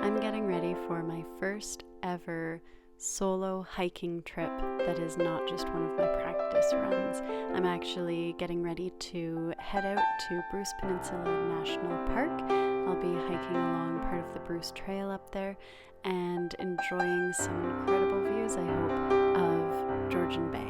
I'm getting ready for my first ever solo hiking trip that is not just one of my practice runs. I'm actually getting ready to head out to Bruce Peninsula National Park. I'll be hiking along part of the Bruce Trail up there and enjoying some incredible views, I hope, of Georgian Bay.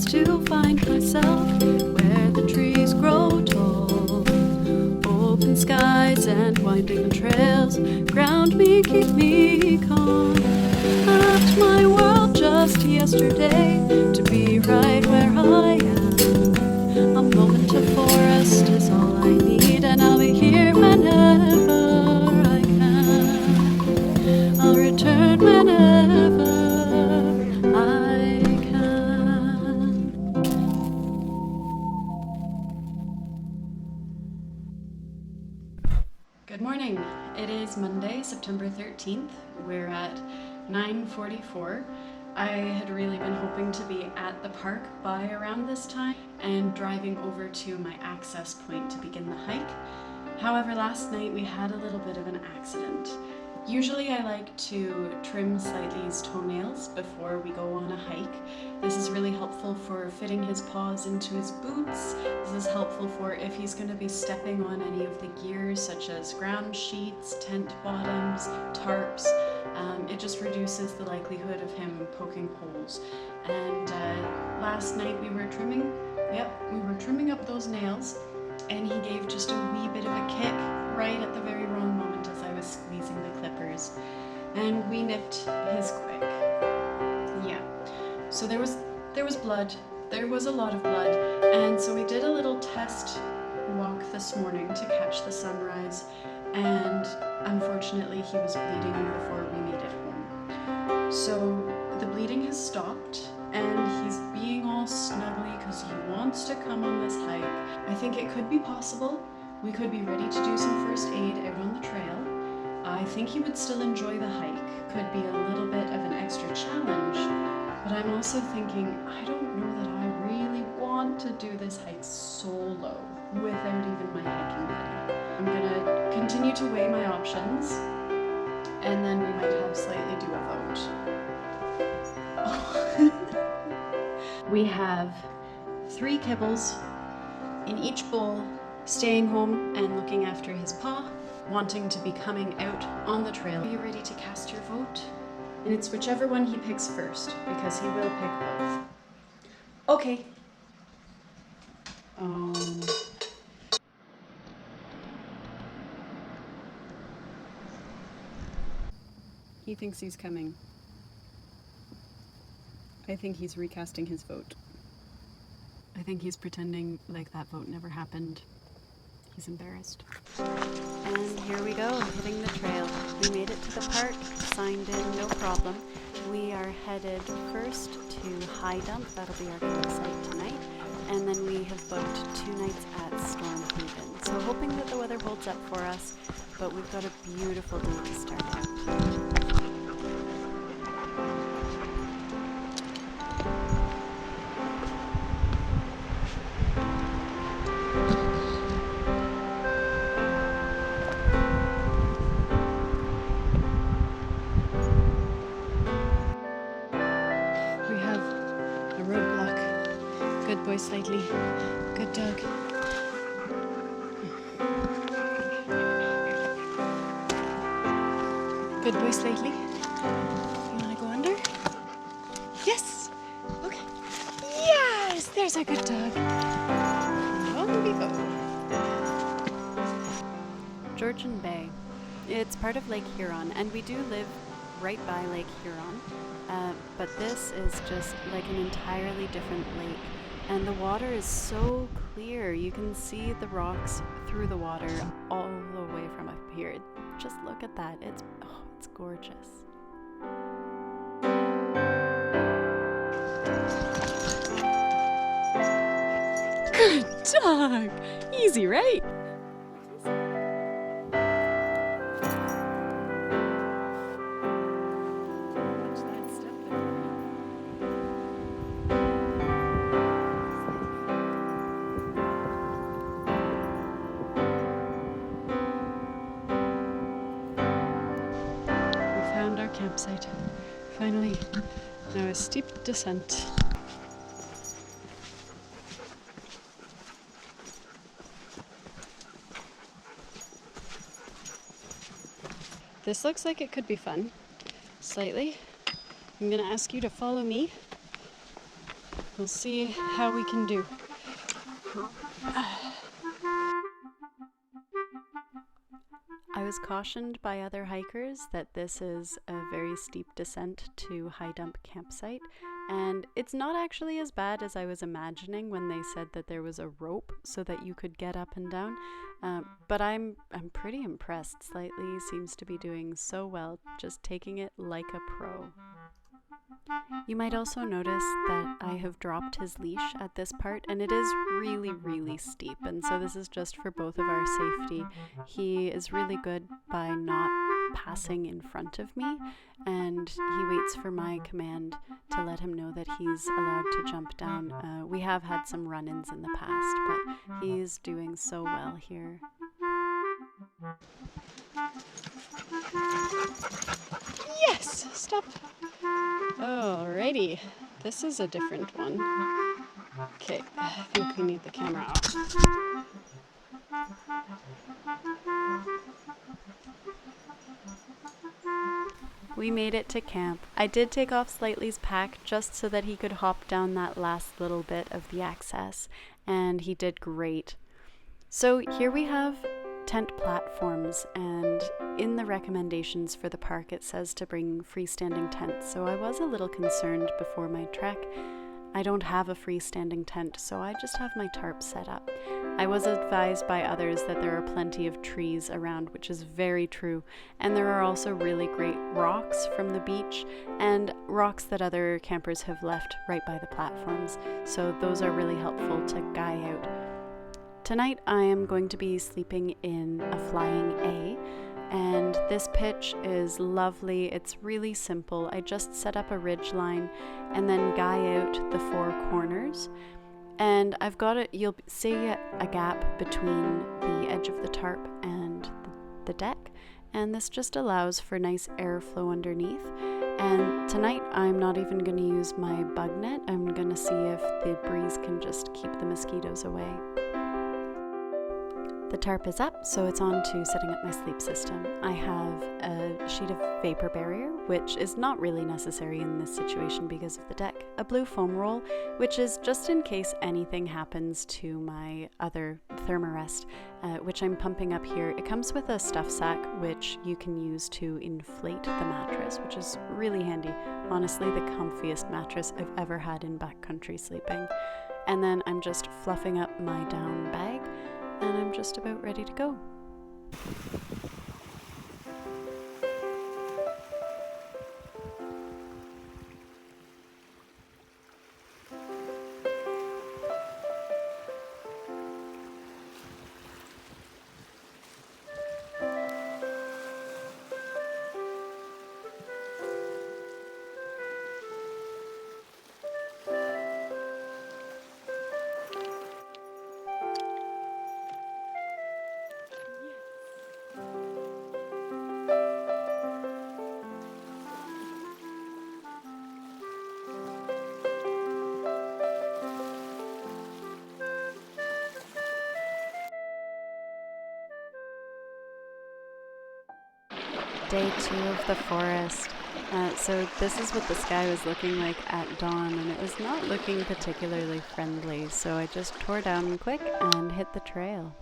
To find myself where the trees grow tall, open skies and winding trails ground me, keep me calm. I left my world just yesterday to be right where I am. A moment of forest is all I need, and I'll be here whenever I can. I'll return whenever I can. Good morning. It is Monday, September 13th. We're at 9:44. I had really been hoping to be at the park by around this time and driving over to my access point to begin the hike. However, last night we had a little bit of an accident. Usually I like to trim Slightly's toenails before we go on a hike. This is really helpful for fitting his paws into his boots. This is helpful for if he's going to be stepping on any of the gears such as ground sheets, tent bottoms, tarps. It just reduces the likelihood of him poking holes. And last night we were trimming up those nails, and he gave just a wee bit of a kick right at the very wrong moment as I was squeezing the clippers, and we nipped his quick. Yeah, so there was blood. There was a lot of blood, and so we did a little test walk this morning to catch the sunrise, and unfortunately he was bleeding before we made it home. So the bleeding has stopped, and he's being all snuggly because he wants to come on this hike. I think it could be possible. We could be ready to do some first aid out on the trail. I think he would still enjoy the hike. Could be a little bit of an extra challenge, but I'm also thinking, I don't know that I really want to do this hike solo without even my hiking buddy. I'm gonna continue to weigh my options, and then we might have Slightly do a vote. We have 3 kibbles in each bowl, staying home and looking after his paw, wanting to be coming out on the trail. Are you ready to cast your vote? And it's whichever one he picks first, because he will pick both. Okay. He thinks he's coming. I think he's recasting his vote. I think he's pretending like that vote never happened. He's embarrassed. And here we go, hitting the trail. We made it to the park, signed in, no problem. We are headed first to High Dump, that'll be our campsite tonight. And then we have booked 2 nights at Storm Haven. So hoping that the weather holds up for us, but we've got a beautiful day to start out. Good boy, Slightly. Good dog. Good boy, Slightly. You want to go under? Yes! Okay. Yes! There's a good dog. On we go. Georgian Bay. It's part of Lake Huron, and we do live right by Lake Huron. But this is just like an entirely different lake And the water is so clear. You can see the rocks through the water all the way from up here. Just look at that. It's gorgeous. Good dog! Easy, right? Campsite. Finally, now a steep descent. This looks like it could be fun. Slightly. I'm gonna ask you to follow me. We'll see how we can do. I was cautioned by other hikers that this is a very steep descent to High Dump campsite, and it's not actually as bad as I was imagining when they said that there was a rope so that you could get up and down. But I'm pretty impressed. Slightly seems to be doing so well, just taking it like a pro. You might also notice that I have dropped his leash at this part, and it is really, really steep, and so this is just for both of our safety. He is really good by not passing in front of me, and he waits for my command to let him know that he's allowed to jump down. We have had some run-ins in the past, but he's doing so well here. Yes! Stop! Alrighty, this is a different one. Okay, I think we need the camera off. We made it to camp. I did take off Slightly's pack just so that he could hop down that last little bit of the access, and he did great. So here we have tent platforms, and in the recommendations for the park it says to bring freestanding tents, so I was a little concerned before my trek. I don't have a freestanding tent, so I just have my tarp set up. I was advised by others that there are plenty of trees around, which is very true, and there are also really great rocks from the beach and rocks that other campers have left right by the platforms, so those are really helpful to guy out. Tonight I am going to be sleeping in a flying A, and this pitch is lovely. It's really simple. I just set up a ridge line and then guy out the four corners, and I've got it, you'll see a gap between the edge of the tarp and the deck, and this just allows for nice airflow underneath. And tonight I'm not even going to use my bug net. I'm going to see if the breeze can just keep the mosquitoes away. The tarp is up, so it's on to setting up my sleep system. I have a sheet of vapor barrier, which is not really necessary in this situation because of the deck. A blue foam roll, which is just in case anything happens to my other thermarest, which I'm pumping up here. It comes with a stuff sack, which you can use to inflate the mattress, which is really handy. Honestly, the comfiest mattress I've ever had in backcountry sleeping. And then I'm just fluffing up my down bag, and I'm just about ready to go. Day 2 of the forest. So this is what the sky was looking like at dawn, and it was not looking particularly friendly, so I just tore down quick and hit the trail.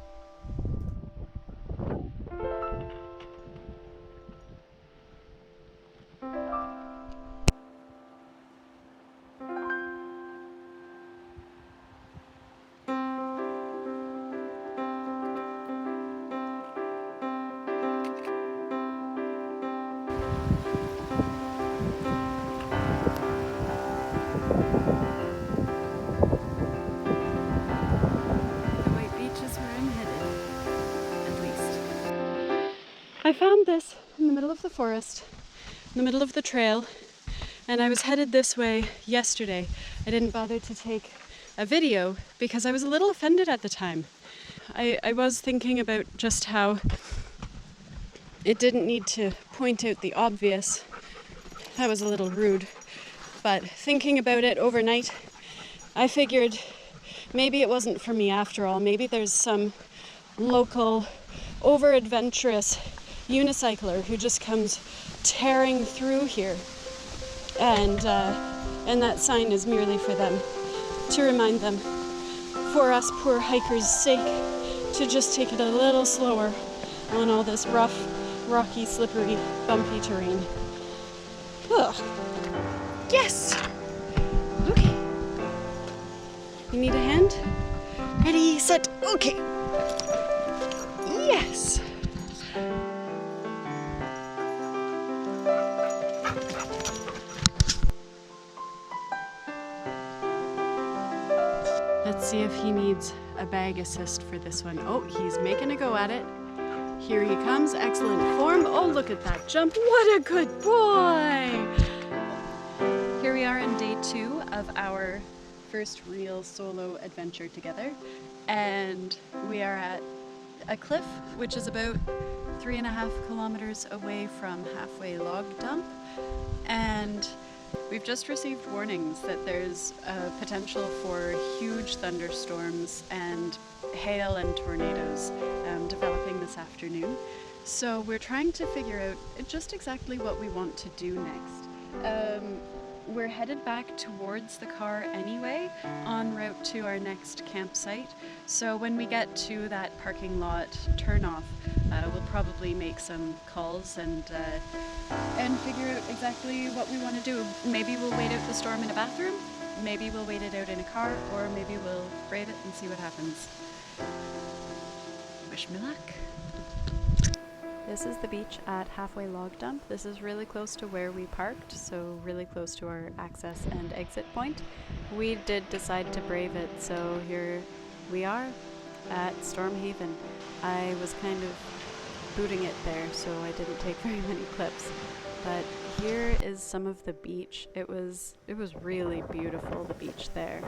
I found this in the middle of the forest, in the middle of the trail, and I was headed this way yesterday. I didn't bother to take a video because I was a little offended at the time. I was thinking about just how it didn't need to point out the obvious. That was a little rude. But thinking about it overnight, I figured maybe it wasn't for me after all. Maybe there's some local, over-adventurous unicycler who just comes tearing through here. And that sign is merely for them, to remind them, for us poor hikers' sake, to just take it a little slower on all this rough, rocky, slippery, bumpy terrain. Ugh. Yes! Okay. You need a hand? Ready, set, okay. Yes! Let's see if he needs a bag assist for this one. Oh, he's making a go at it. Here he comes, excellent form. Oh, look at that jump. What a good boy! Here we are on day 2 of our first real solo adventure together. And we are at a cliff, which is about 3.5 kilometers away from Halfway Log Dump. And we've just received warnings that there's a potential for huge thunderstorms and hail and tornadoes developing this afternoon. So we're trying to figure out just exactly what we want to do next. We're headed back towards the car anyway, en route to our next campsite. So when we get to that parking lot turnoff, we'll probably make some calls and figure out exactly what we want to do. Maybe we'll wait out the storm in a bathroom, maybe we'll wait it out in a car, or maybe we'll brave it and see what happens. Wish me luck. This is the beach at Halfway Log Dump. This is really close to where we parked, so really close to our access and exit point. We did decide to brave it, so here we are at Storm Haven. I was kind of booting it there, so I didn't take very many clips. But here is some of the beach. It was really beautiful, the beach there.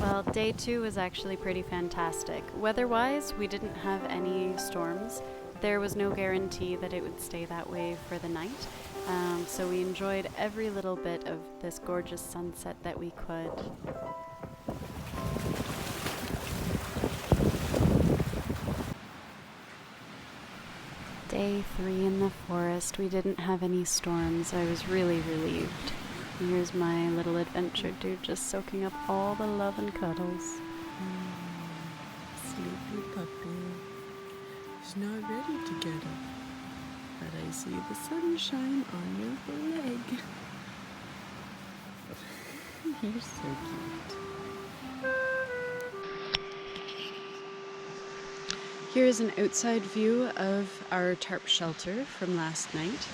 Well, day 2 was actually pretty fantastic. Weather-wise, we didn't have any storms. There was no guarantee that it would stay that way for the night. So we enjoyed every little bit of this gorgeous sunset that we could. Day 3 in the forest. We didn't have any storms. I was really relieved. Here's my little adventure dude just soaking up all the love and cuddles. Sleepy puppy. He's not ready to get up, but I see the sunshine on your leg. You're so cute. Here is an outside view of our tarp shelter from last night.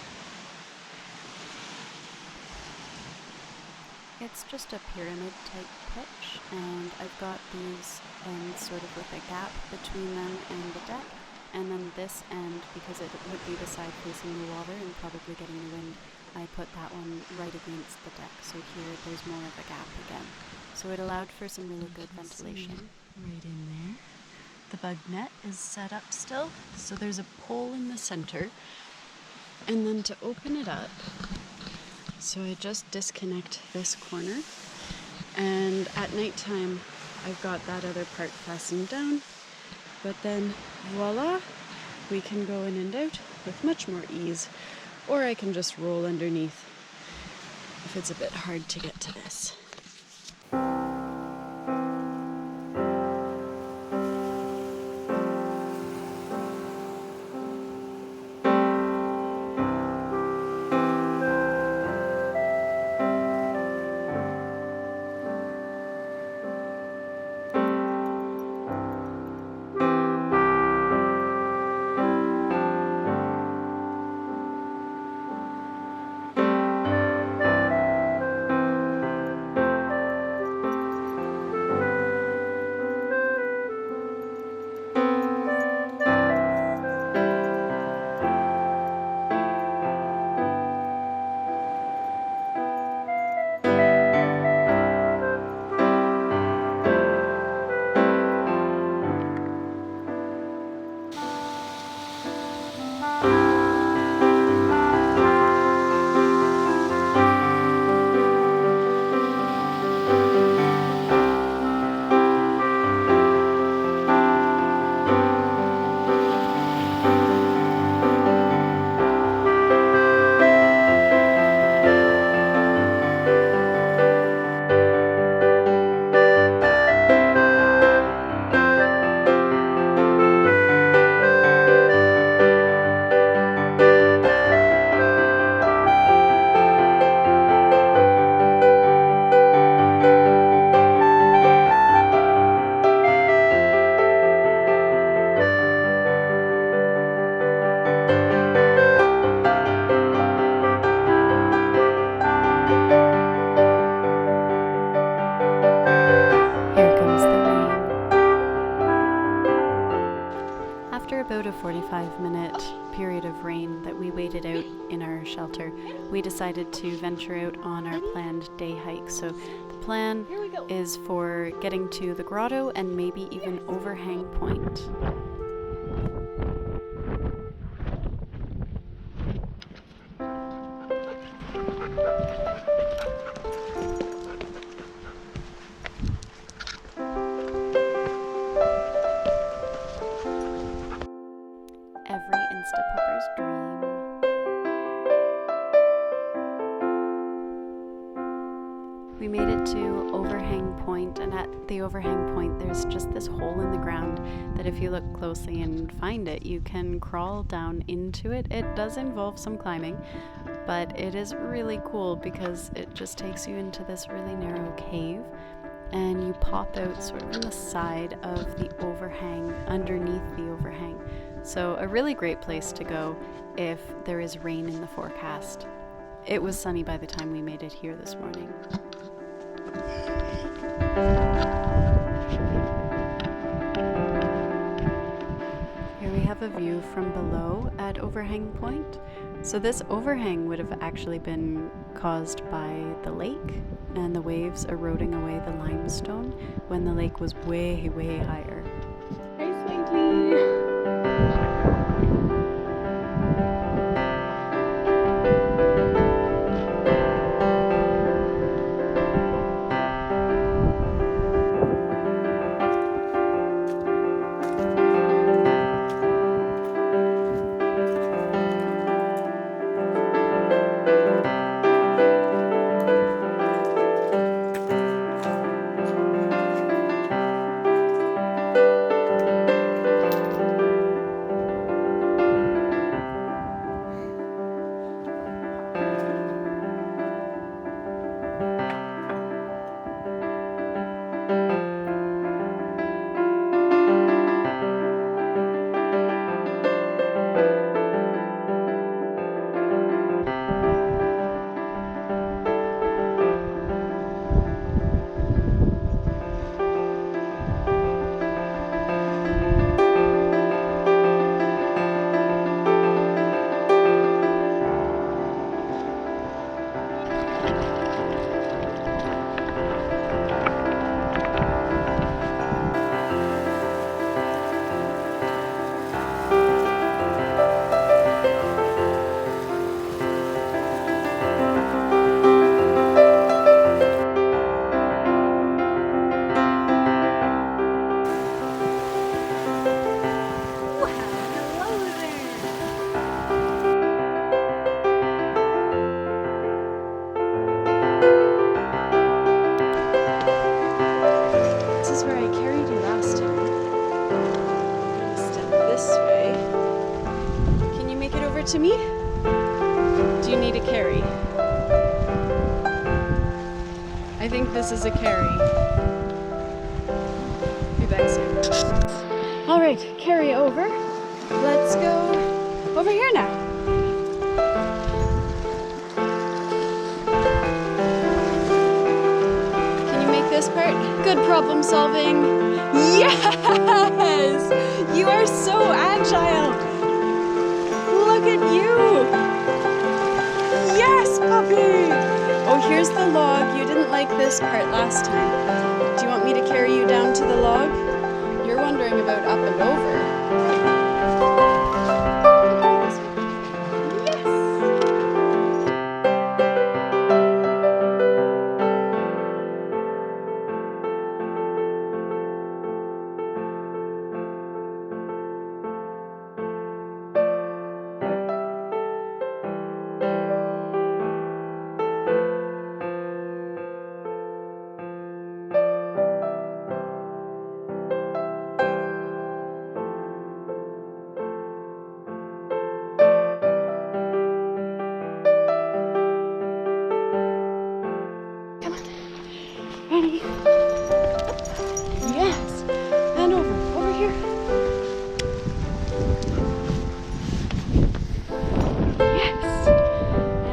It's just a pyramid type pitch, and I've got these ends sort of with a gap between them and the deck, and then this end, because it would be the side facing the water and probably getting the wind, I put that one right against the deck, so here there's more of a gap again. So it allowed for some really good ventilation. Right in there. The bug net is set up still, so there's a pole in the center, and then to open it up, so I just disconnect this corner, and at nighttime I've got that other part fastened down, but then voila, we can go in and out with much more ease, or I can just roll underneath if it's a bit hard to get to this. After about a 45-minute period of rain that we waited out in our shelter, we decided to venture out on our planned day hike. So the plan is for getting to the grotto and maybe even Overhang Point. Every Instapupper's dream. We made it to Overhang Point, and at the Overhang Point there's just this hole in the ground that if you look closely and find it, you can crawl down into it. It does involve some climbing, but it is really cool because it just takes you into this really narrow cave, and you pop out sort of on the side of the overhang, underneath the overhang. So a really great place to go if there is rain in the forecast. It was sunny by the time we made it here this morning. Here we have a view from below at Overhang Point. So this overhang would have actually been caused by the lake and the waves eroding away the limestone when the lake was way, way higher. Hey, Swanky! to me? Do you need a carry? I think this is a carry. Be back soon. All right, carry over. Let's go over here now. Can you make this part? Good problem solving. Yes! You are so agile. Look at you. Yes, puppy. Oh, here's the log. You didn't like this part last time. Do you want me to carry you down to the log? You're wondering about up and over. Ready? Yes! And over here. Yes!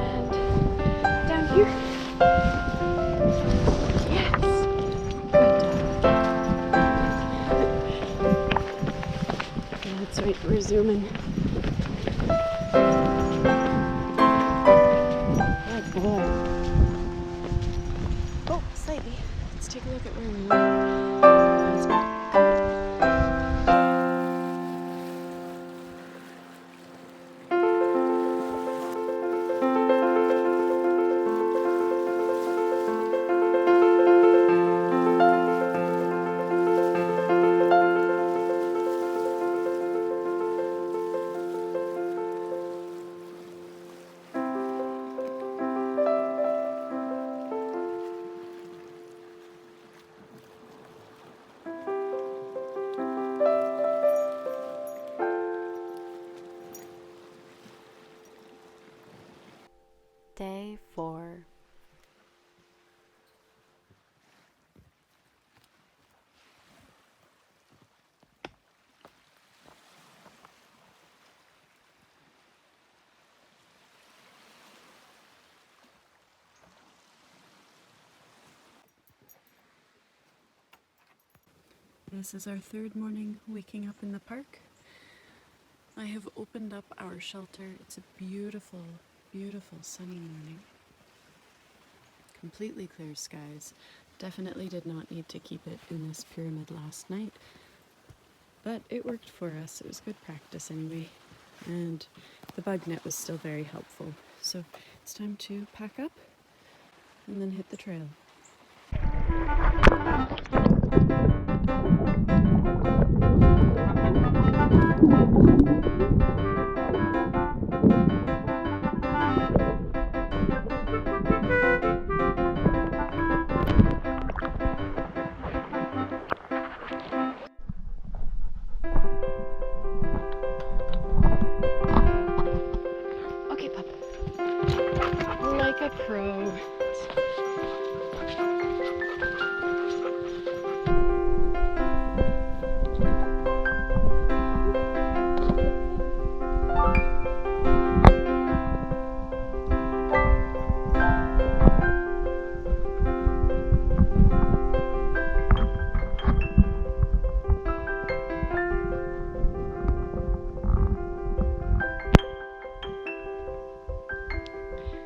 And down here. Yes! Good. That's right, we're zooming. Good boy. Oh, slightly. Let's take a look at where we are. That's good. Day 4. This is our third morning waking up in the park. I have opened up our shelter. It's a beautiful, beautiful sunny morning. Completely clear skies. Definitely did not need to keep it in this pyramid last night, but it worked for us. It was good practice anyway, and the bug net was still very helpful. So it's time to pack up and then hit the trail. Okay, pup. Like a pro.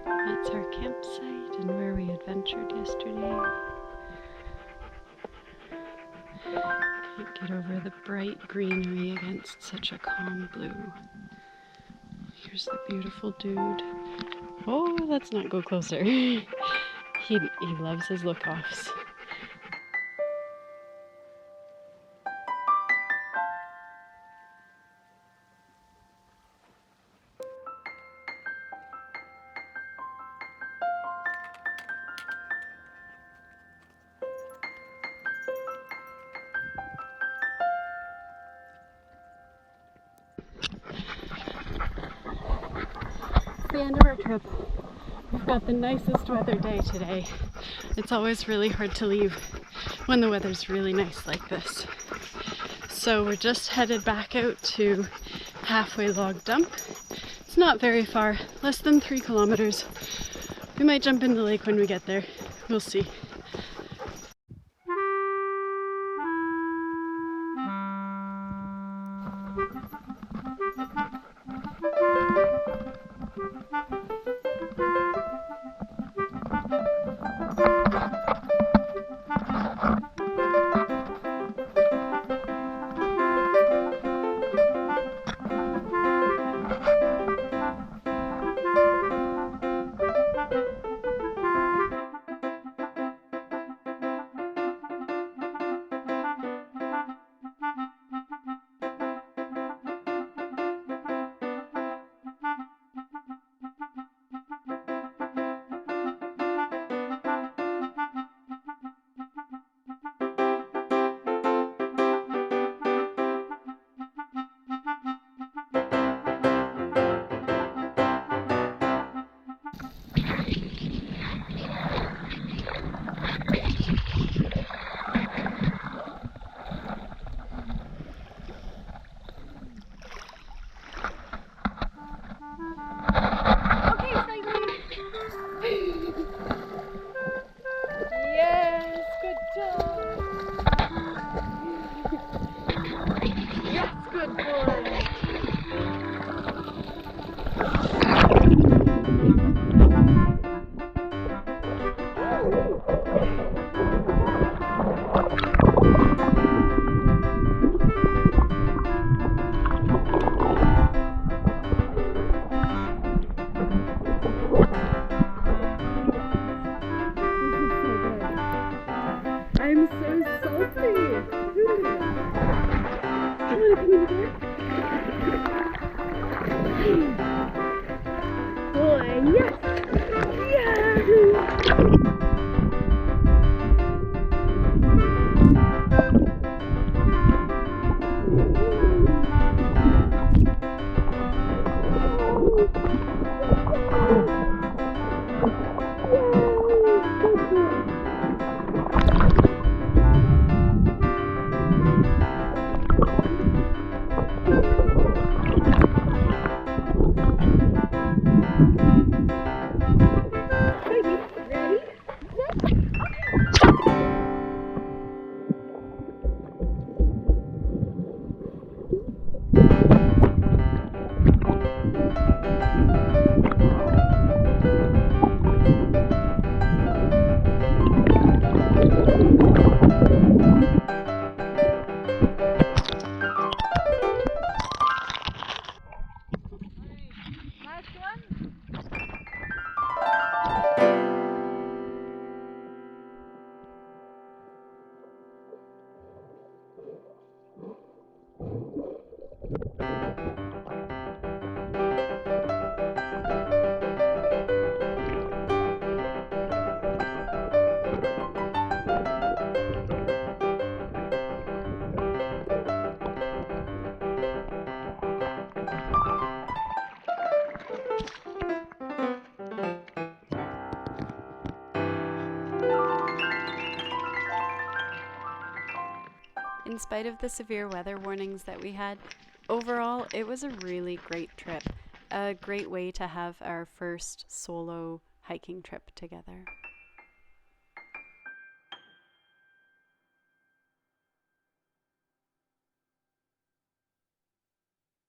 That's our campsite and where we adventured yesterday. Can't get over the bright greenery against such a calm blue. Here's the beautiful dude. Oh, let's not go closer. He loves his look-offs. the end of our trip. We've got the nicest weather day today. It's always really hard to leave when the weather's really nice like this. So we're just headed back out to Halfway Log Dump. It's not very far, less than 3 kilometers. We might jump in the lake when we get there. We'll see. Yes, good job. Yes, good boy. I'm so salty. Do you want to come in here? Boy, yes! Yeah! In spite of the severe weather warnings that we had, overall it was a really great trip. A great way to have our first solo hiking trip together.